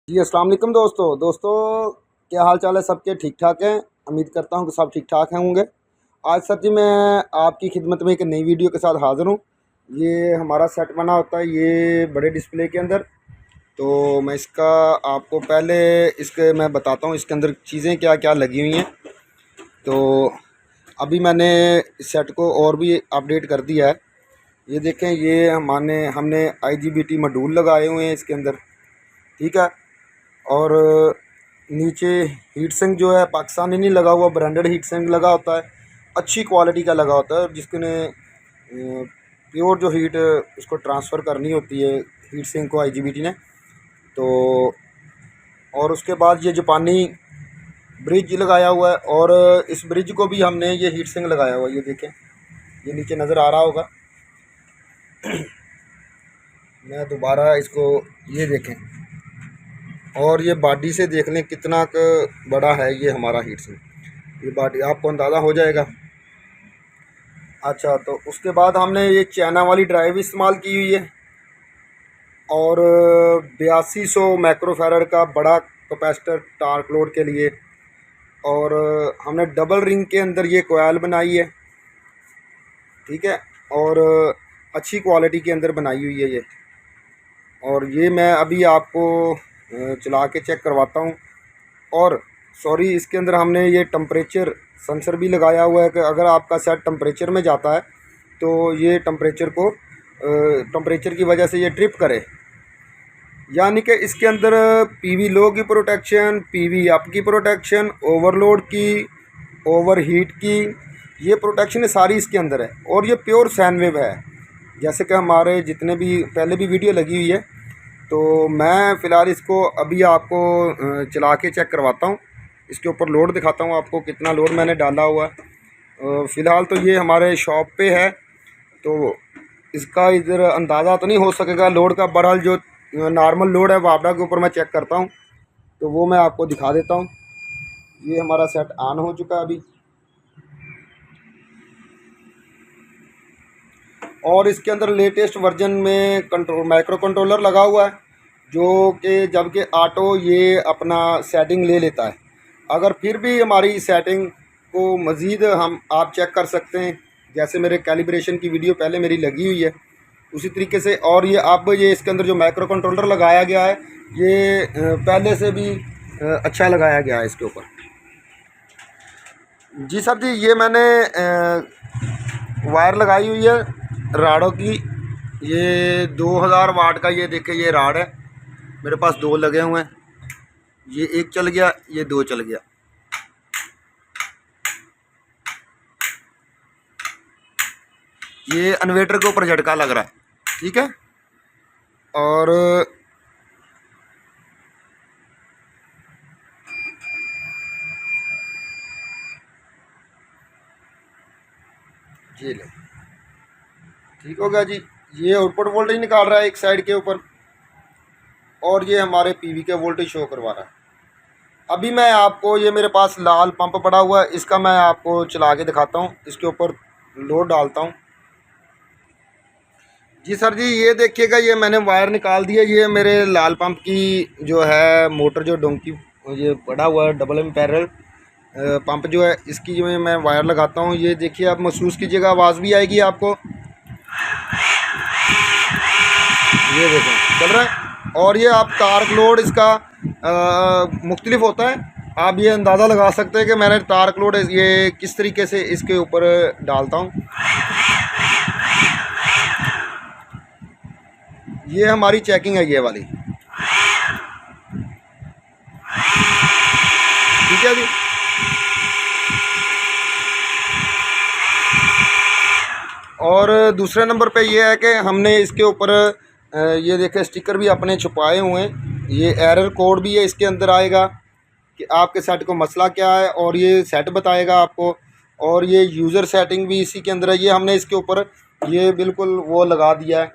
जी अस्सलाम वालेकुम दोस्तों क्या हाल चाल है सबके। ठीक ठाक हैं, उम्मीद करता हूँ कि सब ठीक ठाक हैं होंगे। आज सर जी मैं आपकी खिदमत में एक नई वीडियो के साथ हाज़िर हूँ। ये हमारा सेट बना होता है ये बड़े डिस्प्ले के अंदर। तो मैं इसका आपको पहले इसके मैं बताता हूँ इसके अंदर चीज़ें क्या क्या लगी हुई हैं। तो अभी मैंने इस सेट को और भी अपडेट कर दिया है। ये देखें, ये हमने IGBT मॉड्यूल लगाए हुए हैं इसके अंदर, ठीक है। और नीचे हीट सिंक जो है पाकिस्तानी नहीं लगा हुआ, ब्रांडेड हीट सिंक लगा होता है, अच्छी क्वालिटी का लगा होता है, जिसके ने प्योर जो हीट उसको ट्रांसफ़र करनी होती है हीट सिंक को IGBT ने। तो और उसके बाद ये जापानी ब्रिज लगाया हुआ है, और इस ब्रिज को भी हमने ये हीट सिंक लगाया हुआ है। ये देखें, ये नीचे नज़र आ रहा होगा। मैं दोबारा इसको, ये देखें, और ये बॉडी से देख लें कितना बड़ा है ये हमारा हीट सिंक। ये बॉडी आपको अंदाज़ा हो जाएगा। अच्छा, तो उसके बाद हमने ये चाइना वाली ड्राइव इस्तेमाल की हुई है, और 8200 माइक्रोफैरड का बड़ा कैपेसिटर टार्क लोड के लिए। और हमने डबल रिंग के अंदर ये कोयल बनाई है, ठीक है, और अच्छी क्वालिटी के अंदर बनाई हुई है ये। और ये मैं अभी आपको चला के चेक करवाता हूँ। और सॉरी, इसके अंदर हमने ये टेम्परेचर सेंसर भी लगाया हुआ है कि अगर आपका सेट टेम्परेचर में जाता है तो ये टेम्परेचर की वजह से ये ट्रिप करे। यानी कि इसके अंदर PV लो की प्रोटेक्शन, PV अप की प्रोटेक्शन, ओवरलोड की, ओवरहीट की, ये प्रोटेक्शन सारी इसके अंदर है। और ये प्योर साइन वेव है, जैसे कि हमारे जितने भी पहले भी वीडियो लगी हुई है। तो मैं फ़िलहाल इसको अभी आपको चला के चेक करवाता हूँ। इसके ऊपर लोड दिखाता हूँ आपको कितना लोड मैंने डाला हुआ है। फ़िलहाल तो ये हमारे शॉप पे है, तो इसका इधर अंदाज़ा तो नहीं हो सकेगा लोड का। बहरहाल जो नॉर्मल लोड है वापडा के ऊपर मैं चेक करता हूँ, तो वो मैं आपको दिखा देता हूँ। ये हमारा सेट ऑन हो चुका है अभी, और इसके अंदर लेटेस्ट वर्जन में माइक्रो कंट्रोलर लगा हुआ है, जो कि जबकि ऑटो ये अपना सेटिंग ले लेता है। अगर फिर भी हमारी सेटिंग को मज़ीद आप चेक कर सकते हैं, जैसे मेरे कैलिब्रेशन की वीडियो पहले मेरी लगी हुई है उसी तरीके से। और ये अब ये इसके अंदर जो माइक्रो कंट्रोलर लगाया गया है ये पहले से भी अच्छा लगाया गया है इसके ऊपर। जी सर जी, ये मैंने वायर लगाई हुई है राडों की। ये 2000 वाट का, ये देखे ये राड है, मेरे पास दो लगे हुए हैं। ये एक चल गया, ये दो चल गया। ये इन्वर्टर के ऊपर झटका लग रहा है, ठीक है। और ये ले, ठीक हो गया जी। ये आउटपुट वोल्टेज निकाल रहा है एक साइड के ऊपर, और ये हमारे PV के वोल्टेज शो करवा रहा है। अभी मैं आपको, ये मेरे पास लाल पंप पड़ा हुआ है, इसका मैं आपको चला के दिखाता हूँ। इसके ऊपर लोड डालता हूँ। जी सर जी, ये देखिएगा, ये मैंने वायर निकाल दिया। ये मेरे लाल पंप की जो है मोटर, जो डोंकी ये पड़ा हुआ है डबल एम्पेयर पंप जो है, इसकी जो मैं वायर लगाता हूँ। ये देखिए, आप महसूस कीजिएगा, आवाज़ भी आएगी आपको। ये देखें चल रहा है। और ये आप टार्क लोड इसका मुख्तलिफ होता है। आप ये अंदाज़ा लगा सकते हैं कि मैंने टार्क लोड ये किस तरीके से इसके ऊपर डालता हूँ। ये हमारी चेकिंग है, ये वाली, ठीक है जी। और दूसरे नंबर पे ये है कि हमने इसके ऊपर ये देखें स्टिकर भी अपने छुपाए हुए हैं। ये एरर कोड भी है इसके अंदर आएगा कि आपके सेट को मसला क्या है, और ये सेट बताएगा आपको। और ये यूज़र सेटिंग भी इसी के अंदर है। ये हमने इसके ऊपर ये बिल्कुल वो लगा दिया है,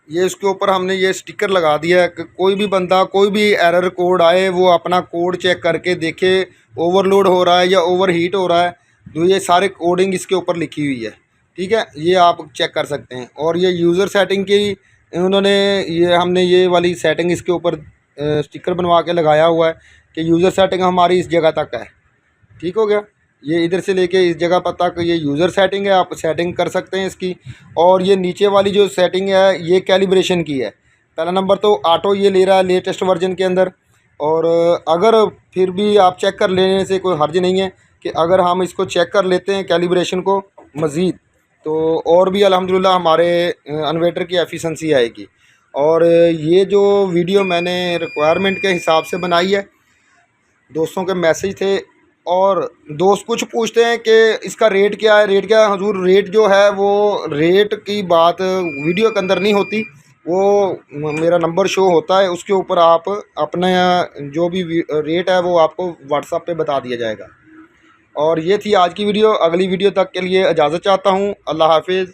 ये इसके ऊपर हमने ये स्टिकर लगा दिया है कि कोई भी बंदा, कोई भी एरर कोड आए, वो अपना कोड चेक करके देखे ओवरलोड हो रहा है या ओवरहीट हो रहा है। तो ये सारे कोडिंग इसके ऊपर लिखी हुई है, ठीक है, ये आप चेक कर सकते हैं। और ये यूज़र सेटिंग की उन्होंने, ये हमने ये वाली सेटिंग इसके ऊपर स्टिकर बनवा के लगाया हुआ है कि यूज़र सेटिंग हमारी इस जगह तक है। ठीक हो गया। ये इधर से लेके इस जगह पर तक ये यूज़र सेटिंग है, आप सेटिंग कर सकते हैं इसकी। और ये नीचे वाली जो सेटिंग है ये कैलिब्रेशन की है। पहला नंबर तो ऑटो ये ले रहा है लेटेस्ट वर्जन के अंदर। और अगर फिर भी आप चेक कर लेने से कोई हर्ज नहीं है कि अगर हम इसको चेक कर लेते हैं कैलिब्रेशन को मज़ीद, तो और भी अल्हम्दुलिल्लाह हमारे इन्वर्टर की एफिशिएंसी आएगी। और ये जो वीडियो मैंने रिक्वायरमेंट के हिसाब से बनाई है, दोस्तों के मैसेज थे और दोस्त कुछ पूछते हैं कि इसका रेट क्या है, रेट क्या है। हजूर रेट जो है वो रेट की बात वीडियो के अंदर नहीं होती, वो मेरा नंबर शो होता है, उसके ऊपर आप अपना जो भी रेट है वो आपको व्हाट्सएप पे बता दिया जाएगा। और ये थी आज की वीडियो। अगली वीडियो तक के लिए इजाज़त चाहता हूँ। अल्लाह हाफिज़।